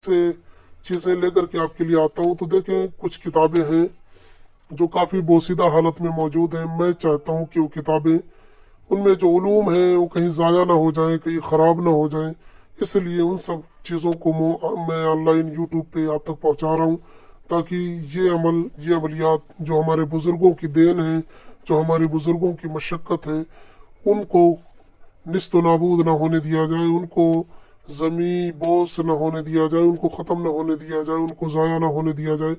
से चीज़ें लेकर के आपके लिए आता हूँ। तो देखें, कुछ किताबें हैं जो काफ़ी बोसीदा हालत में मौजूद हैं। मैं चाहता हूँ कि वो किताबें, उनमें जो उलूम है वो कहीं ज़ाया ना हो जाएं, कहीं ख़राब ना हो जाएं, इसलिए उन सब चीज़ों को मैं ऑनलाइन यूट्यूब पे आप तक पहुँचा रहा हूँ, ताकि ये अमलियात जो हमारे बुज़ुर्गों की देन है, जो हमारे बुज़ुर्गों की मशक्क़त है, उनको निस्तो नाबूद ना होने दिया जाए, उनको ज़मी बोस ना होने दिया जाए, उनको ख़त्म ना होने दिया जाए, उनको ज़ाया ना होने दिया जाए।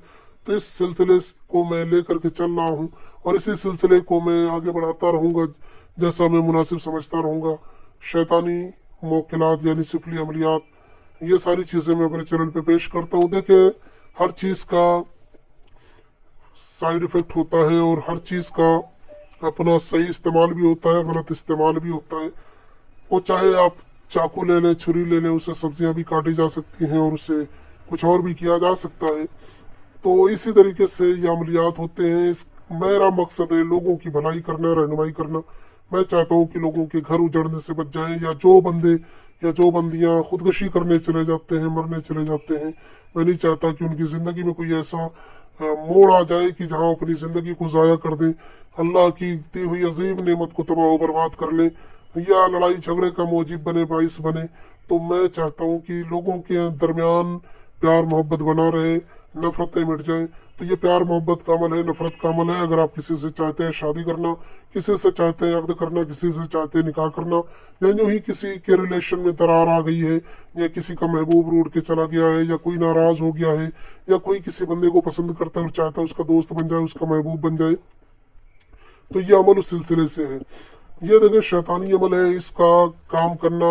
तो इस सिलसिले को मैं लेकर के चल रहा हूँ और इसी सिलसिले को मैं आगे बढ़ाता रहूँगा जैसा मैं मुनासिब समझता रहूँगा। शैतानी मौकिलात यानी सिफली अमलियात, ये सारी चीज़ें मैं अपने चैनल पे पेश करता हूँ। देखिए, हर चीज़ का साइड इफ़ेक्ट होता है और हर चीज़ का अपना सही इस्तेमाल भी होता है, गलत इस्तेमाल भी होता है। वो चाहे आप चाकू ले लें, छुरी ले लें, उससे सब्जियां भी काटी जा सकती हैं और उससे कुछ और भी किया जा सकता है। तो इसी तरीके से ये अमलियात होते हैं। मेरा मकसद है लोगों की भलाई करना, रहनुमाई करना। मैं चाहता हूँ कि लोगों के घर उजड़ने से बच जाएं, या जो बंदे या जो बंदियां खुदकुशी करने चले जाते हैं, मरने चले जाते हैं, मैं नहीं चाहता कि उनकी ज़िंदगी में कोई ऐसा मोड़ आ जाए कि जहाँ अपनी ज़िंदगी को ज़ाया कर दें, अल्लाह की दी हुई अजीम नेमत को तबाह बर्बाद कर लें, या लड़ाई झगड़े का मौजिब बने, बाइस बने। तो मैं चाहता हूँ कि लोगों के दरमियान प्यार मोहब्बत बना रहे, नफरतें मिट जाएं। तो ये प्यार मोहब्बत का अमल है, नफरत का अमल है। अगर आप किसी से चाहते हैं शादी करना, किसी से चाहते हैं अक़्द करना, किसी से चाहते हैं निकाह करना, या यूं ही किसी के रिलेशन में दरार आ गई है, या किसी का महबूब रूठ के चला गया है, या कोई नाराज हो गया है, या कोई किसी बंदे को पसंद करता है और चाहता है उसका दोस्त बन जाए, उसका महबूब बन जाए, तो ये अमल उस सिलसिले से है। ये देखिए, शैतानी अमल है। इसका काम करना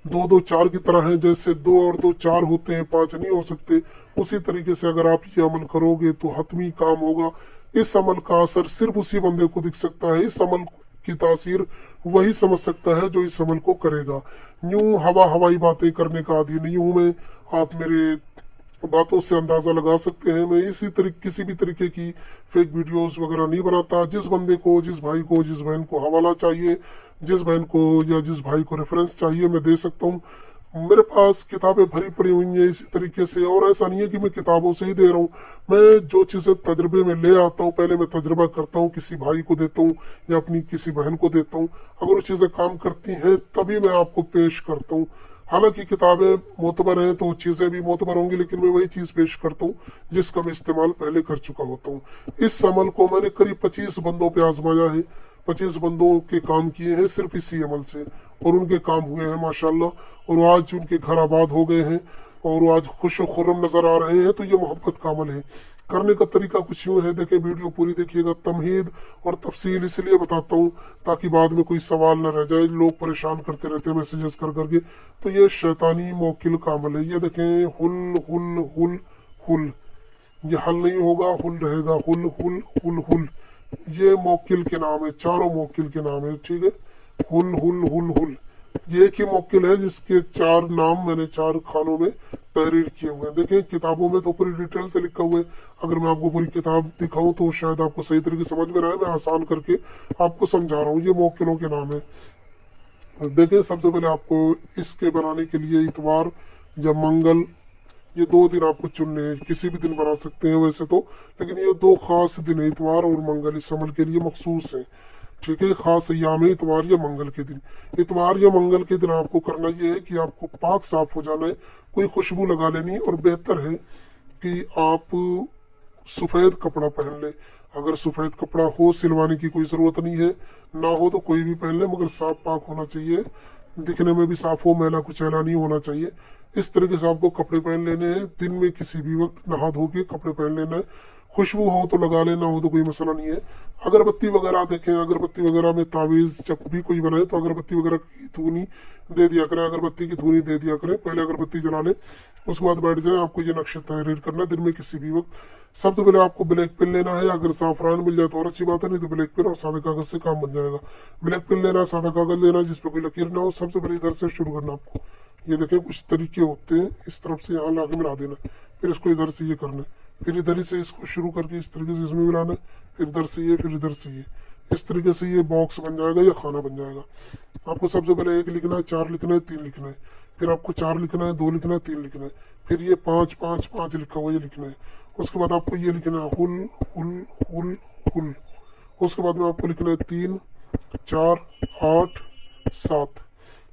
दो दो चार की तरह है। जैसे दो और दो चार होते हैं, पांच नहीं हो सकते, उसी तरीके से अगर आप ये अमल करोगे तो हतमी काम होगा। इस अमल का असर सिर्फ उसी बंदे को दिख सकता है, इस अमल की तासीर वही समझ सकता है जो इस अमल को करेगा। यूं हवाई बातें करने का आदि नहीं हूं मैं, आप मेरे बातों से अंदाजा लगा सकते हैं। मैं किसी भी तरीके की फेक वीडियोस वगैरह नहीं बनाता। जिस बंदे को, जिस भाई को, जिस बहन को हवाला चाहिए, जिस बहन को या जिस भाई को रेफरेंस चाहिए, मैं दे सकता हूँ। मेरे पास किताबें भरी पड़ी हुई हैं इसी तरीके से। और ऐसा नहीं है कि मैं किताबों से ही दे रहा हूँ, मैं जो चीज़ें तजर्बे में ले आता हूँ, पहले मैं तजर्बा करता हूँ, किसी भाई को देता हूँ या अपनी किसी बहन को देता हूँ। अगर वो चीज़ें काम करती हैं तभी मैं आपको पेश करता हूँ। हालांकि किताबें मोतबर हैं तो चीज़ें भी मोतबर होंगी, लेकिन मैं वही चीज़ पेश करता हूँ जिसका मैं इस्तेमाल पहले कर चुका होता हूँ। इस अमल को मैंने करीब 25 बंदों पे आजमाया है, 25 बंदों के काम किए हैं सिर्फ इसी अमल से, और उनके काम हुए हैं माशाल्लाह। और आज उनके घर आबाद हो गए हैं और वो आज खुश खुर्रम नजर आ रहे हैं। तो ये मोहब्बत का अमल है। करने का तरीका कुछ यूं है, देखें वीडियो पूरी देखिएगा। तमहीद और तफसील इसलिए बताता हूँ ताकि बाद में कोई सवाल न रह जाए, लोग परेशान करते रहते हैं मैसेजेस कर करके। तो ये शैतानी मौकिल का अमल है। ये देखें, हुल हुल हुल हुल, ये हल नहीं होगा, हुल रहेगा, हुल हुल हुल हुल। ये मौकिल के नाम है, चारों मौकिल के नाम है, ठीक है। हुल हुल हुल हुल, ये एक ही मौकिल है जिसके 4 नाम मैंने 4 खानों में तहरीर किए हुए हैं। देखें, किताबों में तो पूरी डिटेल से लिखा हुआ है। अगर मैं आपको पूरी किताब दिखाऊं तो शायद आपको सही तरीके से समझ में ना आए, मैं आसान करके आपको समझा रहा हूँ। ये मौकिलों के नाम है। देखें, सबसे पहले आपको इसके बनाने के लिए इतवार या मंगल, ये 2 दिन आपको चुनने हैं। किसी भी दिन बना सकते हैं वैसे तो, लेकिन ये 2 खास दिन है, इतवार और मंगल, इस अमल के लिए मखसूस है, ठीक है। खास अयाम है इतवार या मंगल के दिन। इतवार या मंगल के दिन आपको करना यह है कि आपको पाक साफ हो जाना है, कोई खुशबू लगा लेनी है, और बेहतर है कि आप सफेद कपड़ा पहन ले। अगर सफेद कपड़ा हो, सिलवाने की कोई जरूरत नहीं है, ना हो तो कोई भी पहन ले, मगर साफ पाक होना चाहिए, दिखने में भी साफ हो, मैला कुचैला नहीं होना चाहिए। इस तरीके से आपको कपड़े पहन लेने हैं। दिन में किसी भी वक्त नहा धो के कपड़े पहन लेना है। खुशबू हो तो लगा लेना, हो तो कोई मसला नहीं है। अगरबत्ती वगैरह देखें, अगरबत्ती वगैरह में तावीज़ जब भी कोई बनाए तो अगरबत्ती वगैरह की धुनी दे दिया करें, अगरबत्ती की धुनी दे दिया करें। पहले अगरबत्ती जला लें, उसके बाद बैठ जाए। आपको ये नक्शा तहरीर करना है दिन में किसी भी वक्त। सबसे पहले आपको ब्लैक पेन लेना है, अगर साफरान मिल जाए तो और अच्छी बात है, नहीं तो ब्लैक पेन और सादे कागज से काम बन जाएगा। ब्लैक पेन लेना है, सादा कागज लेना है जिसपे कोई लकीर ना हो। सबसे पहले इधर से शुरू करना आपको। ये देखें, कुछ तरीके होते हैं, इस तरफ से यहाँ लाके मिला देना, फिर इसको इधर से ये करना है, फिर इधर ही से इसको शुरू करके इस तरीके से इसमें मिलाना है, फिर इधर से ये, फिर इधर से ये। इस तरीके से ये बॉक्स बन जाएगा या खाना बन जाएगा। आपको सबसे पहले 1 लिखना है, 4 लिखना है, 3 लिखना है, फिर आपको 4 लिखना है, 2 लिखना है, 3 लिखना है, फिर ये 5 5 5 लिखा हुआ ये लिखना है। उसके बाद आपको ये लिखना है हुल हुल हुल हुल। उसके बाद में आपको लिखना है 3 4 8 7।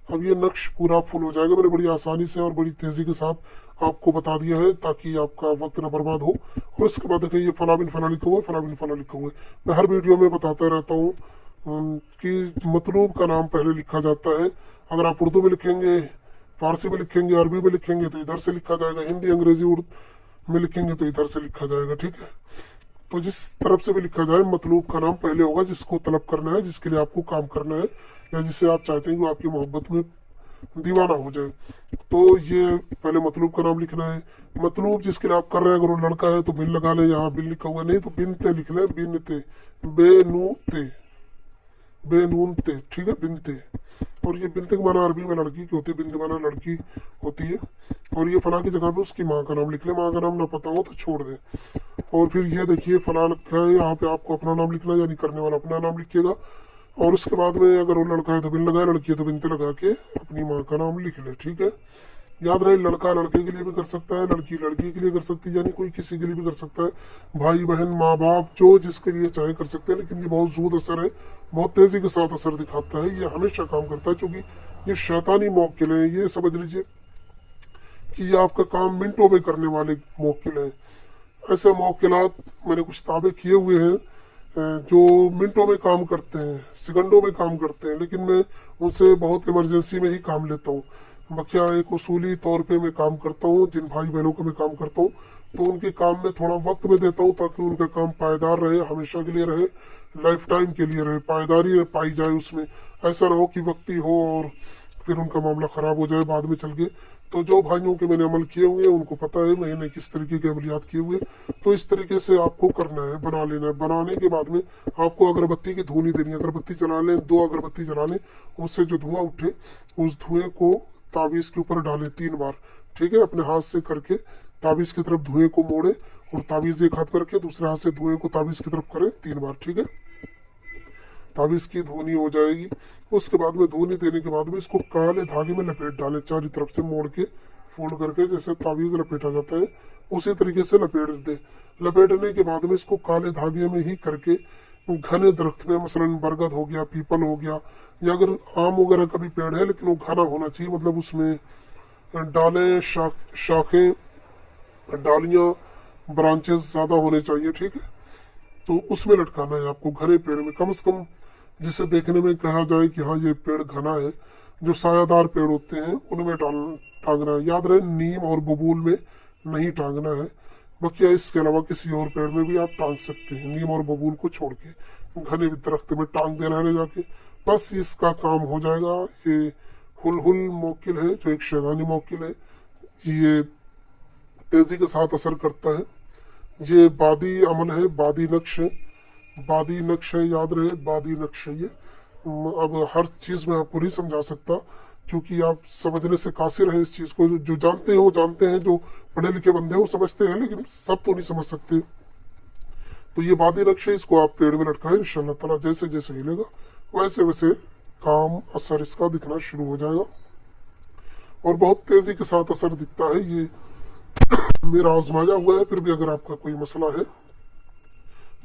अब ये नक्श पूरा फुल हो जाएगा। मैंने बड़ी आसानी से और बड़ी तेजी के साथ आपको बता दिया है ताकि आपका वक्त न बर्बाद हो। और उसके बाद देखिए ये फला बिन फला लिखा हुआ है, फला बिन फला लिखा हुआ है। मैं हर वीडियो में बताता रहता हूँ कि मतलूब का नाम पहले लिखा जाता है। अगर आप उर्दू में लिखेंगे, फारसी में लिखेंगे, अरबी में लिखेंगे तो इधर से लिखा जाएगा, हिंदी अंग्रेजी उर्दू में लिखेंगे तो इधर से लिखा जाएगा, ठीक है। तो जिस तरफ से भी लिखा जाए मतलूब का नाम पहले होगा, जिसको तलब करना है, जिसके लिए आपको काम करना है, या जिसे आप चाहते हैं कि वो आपकी मोहब्बत में दीवाना हो जाए, तो ये पहले मतलूब का नाम लिखना है। मतलूब जिसके लिए आप कर रहे हैं, अगर वो लड़का है तो बिन लगा ले, यहाँ बिन लिखा हुआ नहीं तो बिनते लिख ले, बिनते, बेनूते, बेनूनते, ठीक है, बिनते। और ये बिनते का माना अरबी में लड़की की होती है, बिनते माना लड़की होती है। और ये फला की जगह पे उसकी माँ का नाम लिख ले, माँ का नाम ना पता हो तो छोड़ दे। और फिर ये देखिए फला लिखा है, यहाँ पे आपको अपना नाम लिखना है, यानी करने वाला अपना नाम लिखिएगा। और उसके बाद में अगर वो लड़का है तो बिन लगाए, लड़की है तो बिनते लगा के अपनी माँ का नाम लिख ले, ठीक है। याद रहे लड़का लड़के के लिए भी कर सकता है, लड़की लड़की के लिए कर सकती है, यानी कोई किसी के लिए भी कर सकता है, भाई बहन माँ बाप जो जिसके लिए चाहे कर सकते हैं। लेकिन ये बहुत ज़ूद असर है, बहुत तेजी के साथ असर दिखाता है, ये हमेशा काम करता है, क्योंकि ये शैतानी मौकिल है। ये समझ लीजिए कि ये आपका काम मिनटों में करने वाले मौकिल हैं। ऐसे मौकिलात मैंने कुछ ताबे किए हुए हैं जो मिनटों में काम करते हैं, सेकंडों में काम करते हैं, लेकिन मैं उनसे बहुत इमरजेंसी में ही काम लेता हूँ। बकिया एक उसूली तौर पे मैं काम करता हूँ, जिन भाई बहनों को मैं काम करता हूँ तो उनके काम में थोड़ा वक्त में देता हूँ ताकि उनका काम पायदार रहे, हमेशा के लिए रहे, लाइफ टाइम के लिए रहे, पायदारी पाई जाए उसमें। ऐसा ना हो कि वक्ती हो और फिर उनका मामला खराब हो जाए बाद में चल के। तो जो भाइयों के मैंने अमल किए हुए हैं उनको पता है मैंने किस तरीके के अमलियात किए हुए। तो इस तरीके से आपको करना है, बना लेना है। बनाने के बाद में आपको अगरबत्ती की धुनी देनी है, अगरबत्ती जला लें, 2 अगरबत्ती जला लें, उससे जो धुआं उठे उस धुएं को ताबीज के ऊपर डालें 3 बार, ठीक है। अपने हाथ से करके ताबीज की तरफ धुएं को मोड़े और ताबीज एक हाथ पर रखे, दूसरे हाथ से धुएं को ताबीज की तरफ करें 3 बार, ठीक है। ताबीज की धुनी हो जाएगी। उसके बाद में धुनी देने के बाद में इसको काले धागे में लपेट डालें, चारों तरफ से मोड़ के फोल्ड करके, जैसे ताबीज लपेटा जाता है उसी तरीके से लपेट दें। लपेटने के बाद में इसको काले धागे में ही करके घने दरख्त में, मसलन बरगद हो गया, पीपल हो गया, या अगर आम वगैरह का भी पेड़ है लेकिन वो घना होना चाहिए, मतलब उसमें डालें, शाखें, डालियां, ब्रांचेस ज्यादा होने चाहिए, ठीक है। तो उसमें लटकाना है आपको, घने पेड़ में, कम से कम जिसे देखने में कहा जाए कि हाँ ये पेड़ घना है। जो सायादार पेड़ होते हैं उनमें टांगना है। याद रहे नीम और बबूल में नहीं टांगना है, बाकी इसके अलावा किसी और पेड़ में भी आप टांग सकते हैं। नीम और बबूल को छोड़ के घने दरख्त में टांग देना है ले जाके, बस इसका काम हो जाएगा। ये हुल हुल मौकिल है जो एक शैतानी मौकिल है, ये तेजी के साथ असर करता है। ये बादी अमल है, बादी नक्श है, बादी नक्श है, याद रहे बादी नक्श है ये। अब हर चीज में आपको नहीं समझा सकता क्योंकि आप समझने से कासिर हैं इस चीज को। जो जानते हैं वो जानते हैं, जो पढ़े लिखे बंदे हैं वो समझते हैं, लेकिन सब तो नहीं समझ सकते। तो ये बादी नक्श है, इसको आप पेड़ में लटकाएं, इंशाल्लाह ताला जैसे जैसे हिलेगा वैसे वैसे काम असर इसका दिखना शुरू हो जाएगा और बहुत तेजी के साथ असर दिखता है। ये मेरा आजमाया हुआ है। फिर भी अगर आपका कोई मसला है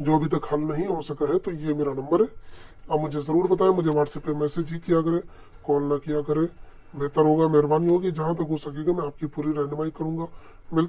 जो अभी तक हल नहीं हो सका है तो ये मेरा नंबर है, आप मुझे ज़रूर बताएं। मुझे व्हाट्सएप पे मैसेज ही किया करें, कॉल ना किया करें, बेहतर होगा, मेहरबानी होगी। जहाँ तक हो सकेगा मैं आपकी पूरी रहनुमाई करूँगा। मिलता